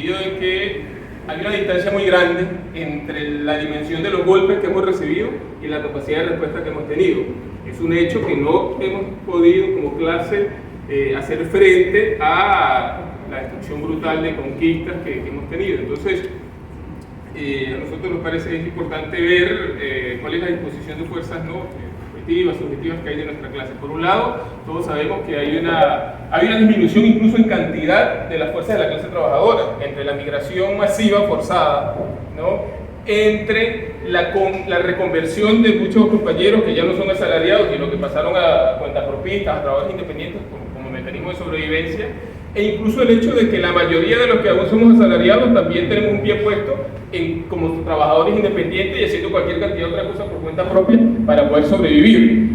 sentido de que hay una distancia muy grande entre la dimensión de los golpes que hemos recibido y la capacidad de respuesta que hemos tenido. Es un hecho que no hemos podido como clase hacer frente a la destrucción brutal de conquistas que hemos tenido. Entonces, a nosotros nos parece importante ver cuál es la disposición de fuerzas objetivas, subjetivas que hay de nuestra clase. Por un lado, todos sabemos que hay una disminución incluso en cantidad de las fuerzas de la clase trabajadora, entre la migración masiva forzada, ¿no?, entre la reconversión de muchos compañeros que ya no son asalariados, sino que pasaron a cuentapropistas, a trabajos independientes como mecanismo de sobrevivencia, e incluso el hecho de que la mayoría de los que aún somos asalariados también tenemos un pie puesto como trabajadores independientes y haciendo cualquier cantidad de otra cosa por cuenta propia para poder sobrevivir.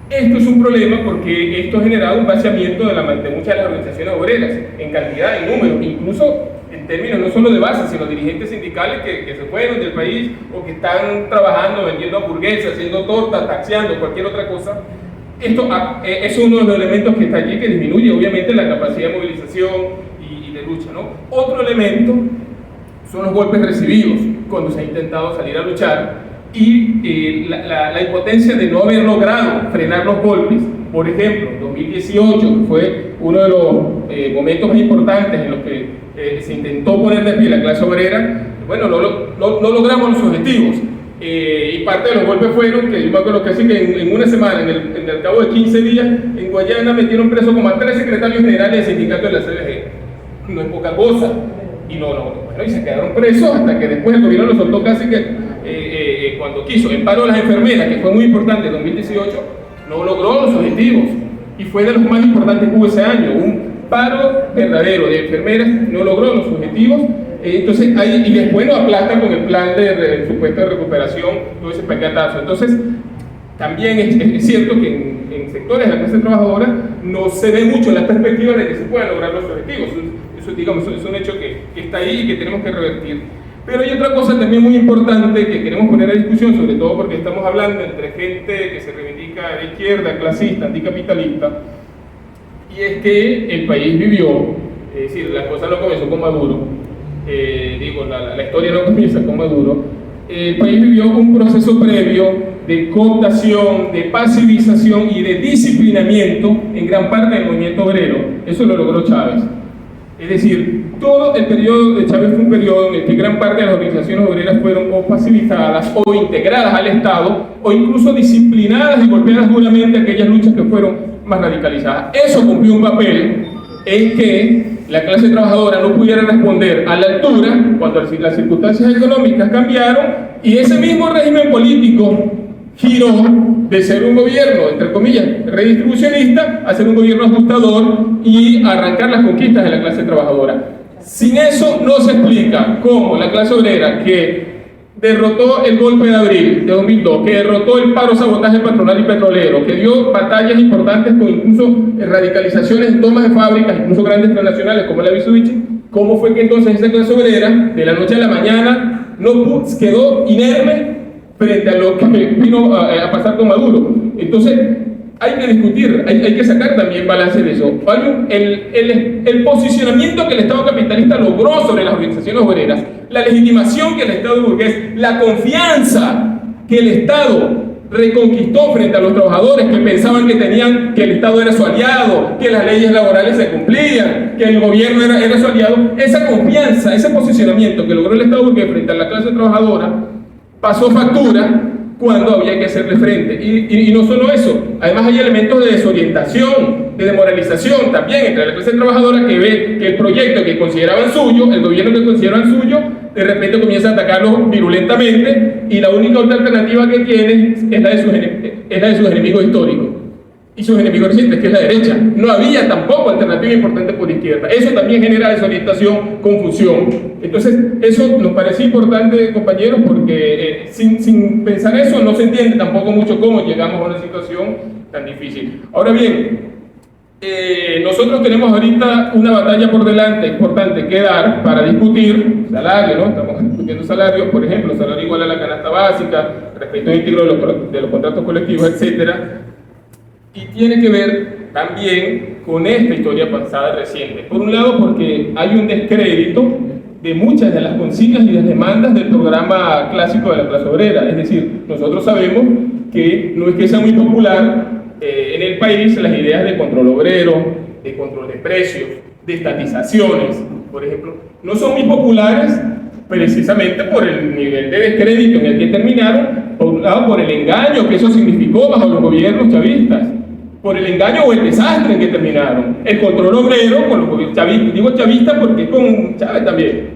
Esto es un problema porque esto ha generado un vaciamiento de muchas de las organizaciones obreras, en cantidad, en número, incluso en términos no solo de base, sino dirigentes sindicales que se fueron del país o que están trabajando, vendiendo hamburguesas, haciendo tortas, taxiando, cualquier otra cosa. Esto es uno de los elementos que está allí, que disminuye obviamente la capacidad de movilización y de lucha, ¿no? Otro elemento son los golpes recibidos cuando se ha intentado salir a luchar y la impotencia de no haber logrado frenar los golpes. Por ejemplo, 2018 fue uno de los momentos más importantes en los que se intentó poner de pie la clase obrera. Bueno, no logramos los objetivos. Y parte de los golpes fueron que yo me acuerdo casi que en una semana, en el cabo de 15 días, en Guayana metieron preso como a 3 secretarios generales del sindicato de la CBG. No es poca cosa. Y y se quedaron presos hasta que después el gobierno lo soltó casi que cuando quiso. El paro de las enfermeras, que fue muy importante en 2018, no logró los objetivos y fue de los más importantes que hubo ese año. Un paro verdadero de enfermeras no logró los objetivos. Entonces, y después nos aplastan con el plan de supuesto de recuperación, todo ese paquetazo. Entonces, también es cierto que en sectores de la clase trabajadora no se ve mucho la perspectiva de que se puedan lograr los objetivos. Eso, digamos, es un hecho que está ahí y que tenemos que revertir. Pero hay otra cosa también muy importante que queremos poner a discusión, sobre todo porque estamos hablando entre gente que se reivindica de izquierda, clasista, anticapitalista, y es que el país vivió, es decir, la cosa no comenzó con Maduro, la historia no comienza con Maduro. El país vivió un proceso previo de cooptación, de pasivización y de disciplinamiento en gran parte del movimiento obrero. Eso lo logró Chávez. Es decir, todo el periodo de Chávez fue un periodo en el que gran parte de las organizaciones obreras fueron o pasivizadas o integradas al Estado o incluso disciplinadas y golpeadas duramente aquellas luchas que fueron más radicalizadas. Eso cumplió un papel en que la clase trabajadora no pudiera responder a la altura cuando las circunstancias económicas cambiaron y ese mismo régimen político giró de ser un gobierno, entre comillas, redistribucionista a ser un gobierno ajustador y arrancar las conquistas de la clase trabajadora. Sin eso no se explica cómo la clase obrera que derrotó el golpe de abril de 2002, que derrotó el paro sabotaje patronal y petrolero, que dio batallas importantes con incluso radicalizaciones en tomas de fábricas, incluso grandes transnacionales como la Mitsubishi, ¿cómo fue que entonces esa clase obrera de la noche a la mañana quedó inerme frente a lo que vino a pasar con Maduro? Entonces hay que discutir, hay que sacar también balance de eso. El posicionamiento que el Estado capitalista logró sobre las organizaciones obreras, la legitimación que el Estado burgués, la confianza que el Estado reconquistó frente a los trabajadores que pensaban que el Estado era su aliado, que las leyes laborales se cumplían, que el gobierno era su aliado. Esa confianza, ese posicionamiento que logró el Estado burgués frente a la clase trabajadora pasó factura cuando había que hacerle frente. Y no solo eso, además hay elementos de desorientación, de demoralización también entre la clase trabajadora que ve que el proyecto que consideraban suyo, el gobierno que consideraban suyo, de repente comienza a atacarlo virulentamente y la única alternativa que tiene es la de sus enemigos históricos y sus enemigos recientes, que es la derecha. No había tampoco alternativa importante por izquierda. Eso también genera desorientación, confusión. Entonces, eso nos parece importante, compañeros, porque sin pensar eso no se entiende tampoco mucho cómo llegamos a una situación tan difícil. Ahora bien, nosotros tenemos ahorita una batalla por delante importante que dar para discutir salario, ¿no? Estamos discutiendo salario, por ejemplo, salario igual a la canasta básica, respeto íntegro de los contratos colectivos, etcétera. Y tiene que ver también con esta historia pasada reciente. Por un lado, porque hay un descrédito de muchas de las consignas y las demandas del programa clásico de la clase obrera. Es decir, nosotros sabemos que no es que sea muy popular en el país las ideas de control obrero, de control de precios, de estatizaciones, por ejemplo, no son muy populares precisamente por el nivel de descrédito en el que terminaron, por un lado por el engaño que eso significó bajo los gobiernos chavistas, por el engaño o el desastre en que terminaron, el control obrero con los gobiernos chavistas, digo chavistas porque con Chávez también,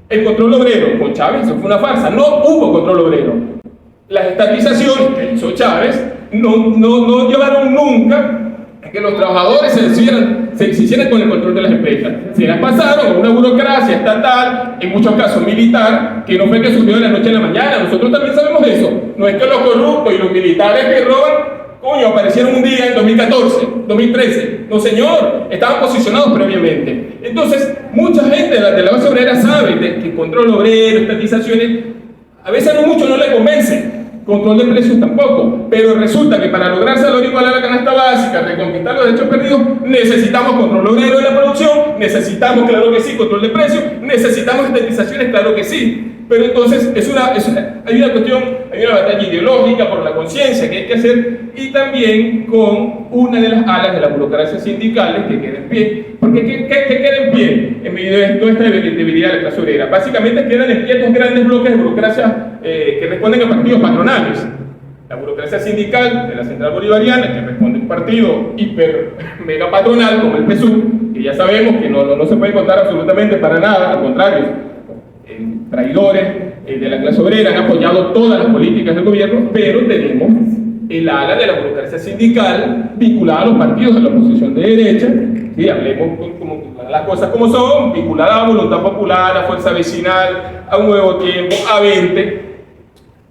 el control obrero con Chávez, eso fue una farsa, no hubo control obrero. Las estatizaciones que hizo Chávez no llevaron nunca a que los trabajadores se hicieran con el control de las empresas. Se las pasaron a una burocracia estatal, en muchos casos militar, que no fue que surgió de la noche a la mañana. Nosotros también sabemos eso. No es que los corruptos y los militares que roban, aparecieron un día en 2014, 2013. No, señor, estaban posicionados previamente. Entonces, mucha gente de la base obrera sabe que el control obrero, estatizaciones, a veces no le convence. Control de precios tampoco, pero resulta que para lograr salario igual a la canasta básica, reconquistar los derechos perdidos, necesitamos control obrero de la producción, necesitamos, claro que sí, control de precios, necesitamos estatizaciones, claro que sí. Pero entonces hay una cuestión, hay una batalla ideológica por la conciencia que hay que hacer, y también con una de las alas de las burocracias sindicales que queda en pie. Porque ¿qué queda en pie en medio de toda esta debilidad de la clase obrera? Básicamente quedan en pie dos grandes bloques de burocracia que responden a partidos patronales. La burocracia sindical de la Central Bolivariana, que responde a un partido hiper mega patronal como el PSUV, que ya sabemos que no se puede contar absolutamente para nada, al contrario, traidores de la clase obrera, han apoyado todas las políticas del gobierno, pero tenemos el ala de la burocracia sindical vinculada a los partidos de la oposición de derecha, ¿sí? Hablemos como las cosas como son, vinculada a Voluntad Popular, a Fuerza Vecinal, a Un Nuevo Tiempo, a 20.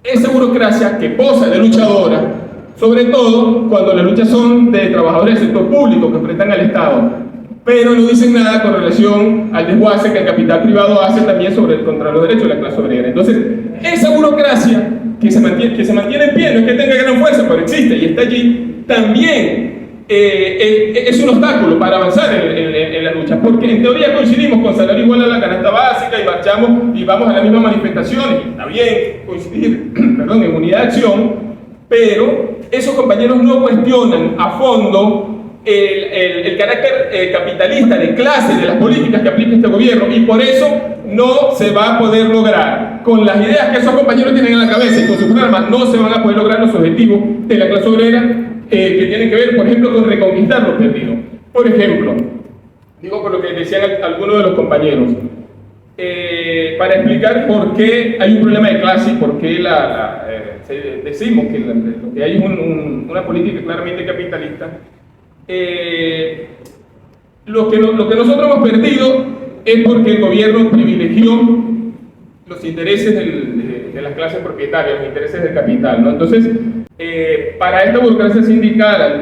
Esa burocracia que posa de luchadora, sobre todo cuando las luchas son de trabajadores del sector público que prestan al Estado, pero no dicen nada con relación al desguace que el capital privado hace también contra los derechos de la clase obrera. Entonces, esa burocracia que se mantiene en pie, no es que tenga gran fuerza, pero existe y está allí, también es un obstáculo para avanzar en la lucha, porque en teoría coincidimos con salario igual a la canasta básica y marchamos y vamos a las mismas manifestaciones, y está bien coincidir en unidad de acción, pero esos compañeros no cuestionan a fondo el carácter capitalista de clase de las políticas que aplica este gobierno, y por eso no se va a poder lograr con las ideas que esos compañeros tienen en la cabeza y con sus programas. No se van a poder lograr los objetivos de la clase obrera que tienen que ver, por ejemplo, con reconquistar lo perdido. Por ejemplo, digo por lo que decían algunos de los compañeros, para explicar por qué hay un problema de clase y por qué decimos que lo que hay es una política claramente capitalista. Lo que nosotros hemos perdido es porque el gobierno privilegió los intereses de las clases propietarias, los intereses del capital, ¿no? Entonces, para esta burocracia sindical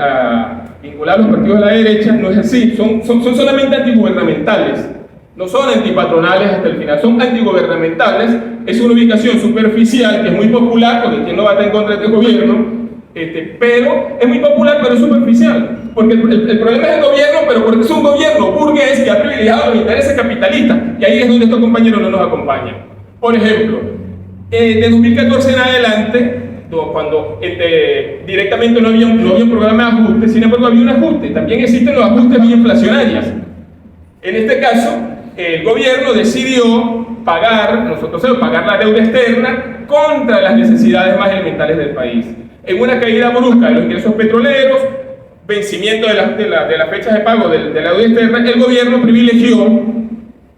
vinculada a los partidos de la derecha, no es así, son solamente antigubernamentales, no son antipatronales hasta el final, son antigubernamentales. Es una ubicación superficial que es muy popular, porque quien no va a estar en contra de este gobierno, pero es muy popular, pero es superficial, porque el problema es el gobierno, pero porque es un gobierno burgués que ha privilegiado los intereses capitalistas, y ahí es donde estos compañeros no nos acompañan. Por ejemplo, de 2014 en adelante, cuando directamente no había un programa de ajuste, sin embargo había un ajuste. También existen los ajustes vía inflacionarias. En este caso, el gobierno decidió pagar la deuda externa contra las necesidades más elementales del país. En una caída brusca de los ingresos petroleros, vencimiento de las fechas de pago de la deuda externa, el gobierno privilegió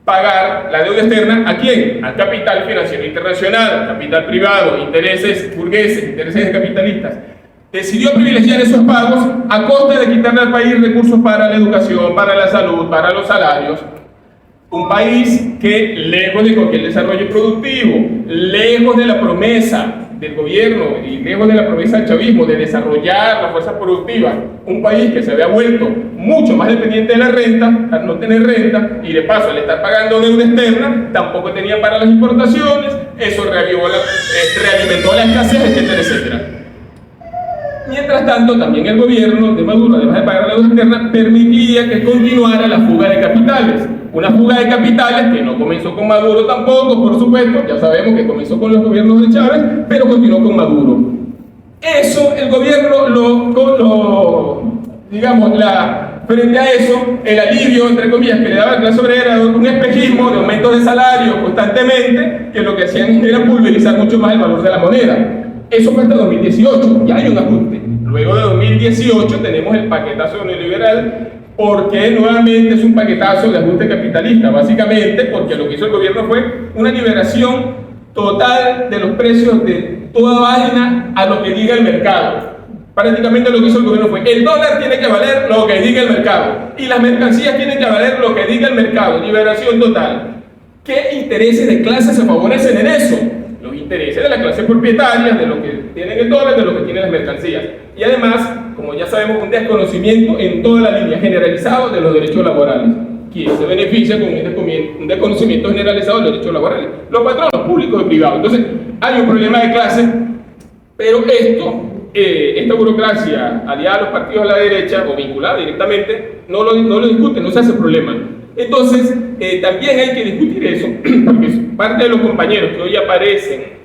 pagar la deuda externa ¿a quién? Al capital financiero internacional, al capital privado, intereses burgueses, intereses capitalistas. Decidió privilegiar esos pagos a costa de quitarle al país recursos para la educación, para la salud, para los salarios. Un país que, lejos de cualquier desarrollo productivo, lejos de la promesa del gobierno y lejos de la promesa del chavismo de desarrollar la fuerza productiva, un país que se había vuelto mucho más dependiente de la renta, al no tener renta, y de paso al estar pagando deuda externa, tampoco tenía para las importaciones, eso realimentó la escasez, etcétera, etcétera. Mientras tanto, también el gobierno de Maduro, además de pagar la deuda externa, permitía que continuara la fuga de capitales. Una fuga de capitales que no comenzó con Maduro tampoco, por supuesto, ya sabemos que comenzó con los gobiernos de Chávez, pero continuó con Maduro. Eso, el gobierno digamos, frente a eso, el alivio, entre comillas, que le daba la clase obrera era un espejismo de aumento de salario constantemente, que lo que hacían era pulverizar mucho más el valor de la moneda. Eso fue hasta 2018, ya hay un ajuste. Luego de 2018 tenemos el paquetazo neoliberal, porque nuevamente es un paquetazo de ajuste capitalista, básicamente porque lo que hizo el gobierno fue una liberación total de los precios de toda vaina a lo que diga el mercado. Prácticamente lo que hizo el gobierno fue: el dólar tiene que valer lo que diga el mercado y las mercancías tienen que valer lo que diga el mercado. Liberación total. ¿Qué intereses de clase se favorecen en eso? Los intereses de la clase propietaria, de lo que tienen el dólar, de lo que tienen las mercancías. Y además, como ya sabemos, un desconocimiento en toda la línea generalizado de los derechos laborales. ¿Quién se beneficia con un desconocimiento generalizado de los derechos laborales? Los patronos públicos y privados. Entonces, hay un problema de clase, pero esta burocracia aliada a los partidos de la derecha o vinculada directamente no lo discute, no se hace problema. Entonces, también hay que discutir eso, porque parte de los compañeros que hoy aparecen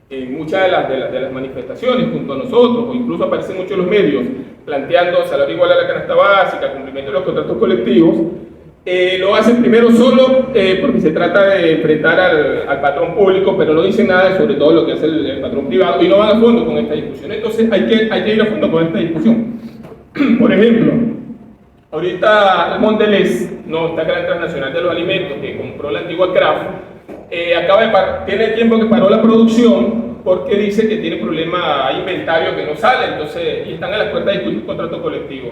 en muchas de las manifestaciones junto a nosotros, o incluso aparecen muchos en los medios, planteando salario igual a la canasta básica, cumplimiento de los contratos colectivos, lo hacen primero solo porque se trata de enfrentar al patrón público, pero no dicen nada sobre todo lo que hace el patrón privado y no van a fondo con esta discusión. Entonces hay que ir a fondo con esta discusión. Por ejemplo, ahorita Mondelez, esta gran transnacional de los alimentos que compró la antigua Kraft, tiene tiempo que paró la producción porque dice que tiene problema, hay inventario que no sale, entonces, y están a las puertas de discutir un contrato colectivo.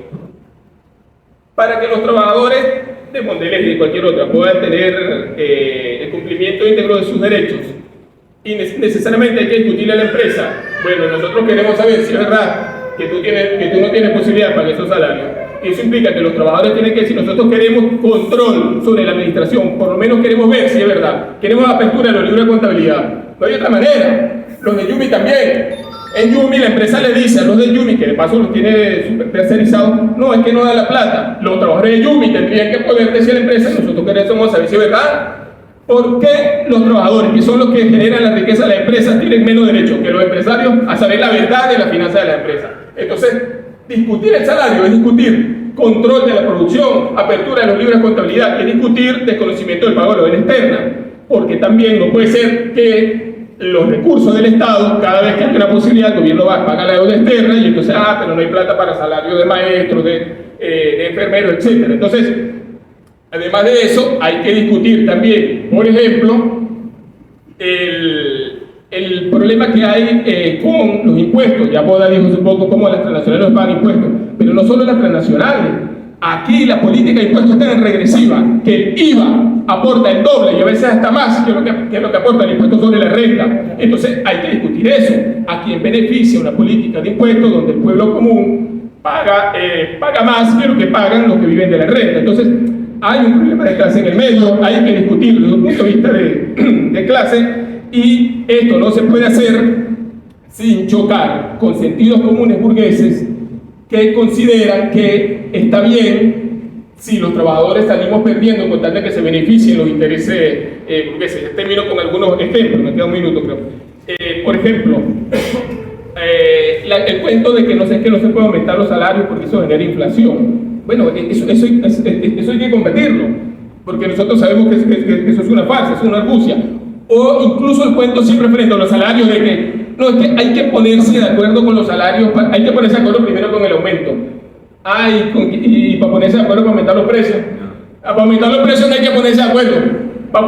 Para que los trabajadores de Mondelez y de cualquier otra puedan tener el cumplimiento íntegro de sus derechos, y necesariamente hay que discutirle a la empresa: bueno, nosotros queremos saber si es verdad que tú no tienes posibilidad de pagar esos salarios. Y eso implica que los trabajadores tienen que decir: nosotros queremos control sobre la administración, por lo menos queremos ver si es verdad, queremos apertura de los libros de contabilidad. No hay otra manera. Los de Yumi también. En Yumi la empresa le dice a los de Yumi, que de paso los tiene super tercerizados: no, es que no da la plata. Los trabajadores de Yumi tendrían que poder decir a la empresa: nosotros queremos saber si es verdad. ¿Por qué los trabajadores, que son los que generan la riqueza de la empresa, tienen menos derecho que los empresarios a saber la verdad de la finanza de la empresa? Entonces, discutir el salario es discutir control de la producción, apertura de los libros de contabilidad, es discutir desconocimiento del pago de la deuda externa, porque también no puede ser que los recursos del Estado, cada vez que hay una posibilidad, el gobierno va a pagar la deuda externa y entonces, pero no hay plata para salario de maestros, de enfermeros, etc. Entonces, además de eso, hay que discutir también, por ejemplo, el problema que hay con los impuestos. Ya Boda dijo un poco cómo las transnacionales nos pagan impuestos, pero no solo las transnacionales. Aquí la política de impuestos está en regresiva, que el IVA aporta el doble y a veces hasta más que lo que aporta el impuesto sobre la renta. Entonces hay que discutir eso. ¿A quién beneficia una política de impuestos donde el pueblo común paga más que lo que pagan los que viven de la renta? Entonces hay un problema de clase en el medio, hay que discutirlo desde un punto de vista de clase, y esto no se puede hacer sin chocar con sentidos comunes burgueses que consideran que está bien si los trabajadores salimos perdiendo con tal de que se beneficien los intereses burgueses. Ya termino con algunos ejemplos, me queda un minuto creo. Por ejemplo, el cuento de que no se puede aumentar los salarios porque eso genera inflación. Bueno, eso hay que combatirlo, porque nosotros sabemos que eso es una farsa, es una argucia. O incluso el cuento siempre frente a los salarios de que no, es que hay que ponerse de acuerdo con los salarios, hay que ponerse de acuerdo primero con el aumento. Y para ponerse de acuerdo para aumentar los precios. Para aumentar los precios no hay que ponerse de acuerdo. Para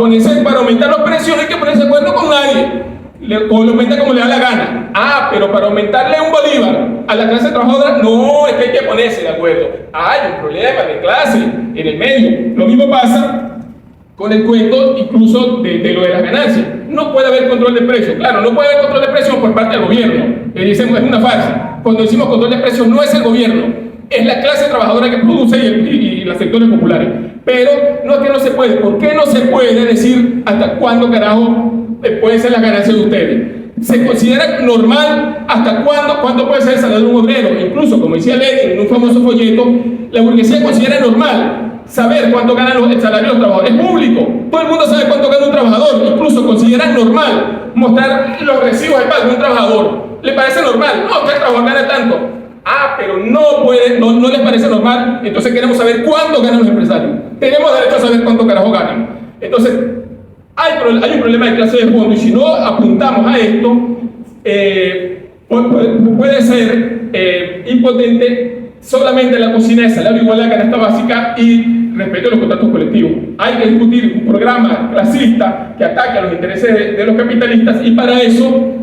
aumentar los precios no hay que ponerse de acuerdo con nadie. O lo aumenta como le da la gana. Pero para aumentarle un bolívar a la clase trabajadora, no, es que hay que ponerse de acuerdo. Hay un problema de clase en el medio. Lo mismo pasa con el cuento incluso de lo de las ganancias. No puede haber control de precios. Claro, no puede haber control de precios por parte del gobierno. Decimos, es una farsa. Cuando decimos control de precios, no es el gobierno, es la clase trabajadora que produce y los sectores populares. Pero no es que no se puede. ¿Por qué no se puede decir hasta cuándo carajo pueden ser las ganancias de ustedes? se considera normal hasta cuánto puede ser el salario de un obrero. Incluso, como decía Lenin en un famoso folleto, la burguesía considera normal saber cuánto gana el salario de los trabajadores. Es público, todo el mundo sabe cuánto gana un trabajador. Incluso consideran normal mostrar los recibos de pago de un trabajador. ¿Le parece normal? No, que el trabajador gana tanto. Pero no les parece normal. Entonces queremos saber cuánto ganan los empresarios. Tenemos derecho a saber cuánto carajo ganan. Entonces hay un problema de clase de fondo, y si no apuntamos a esto, puede ser impotente solamente la cocina de salario igual a la canasta básica y respeto a los contratos colectivos. Hay que discutir un programa clasista que ataque a los intereses de los capitalistas, y para eso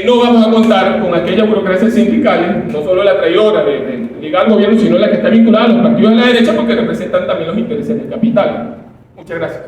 no vamos a contar con aquellas burocracias sindicales, no solo la traidora de ligar al gobierno, sino la que está vinculada a los partidos de la derecha, porque representan también los intereses del capital. Muchas gracias.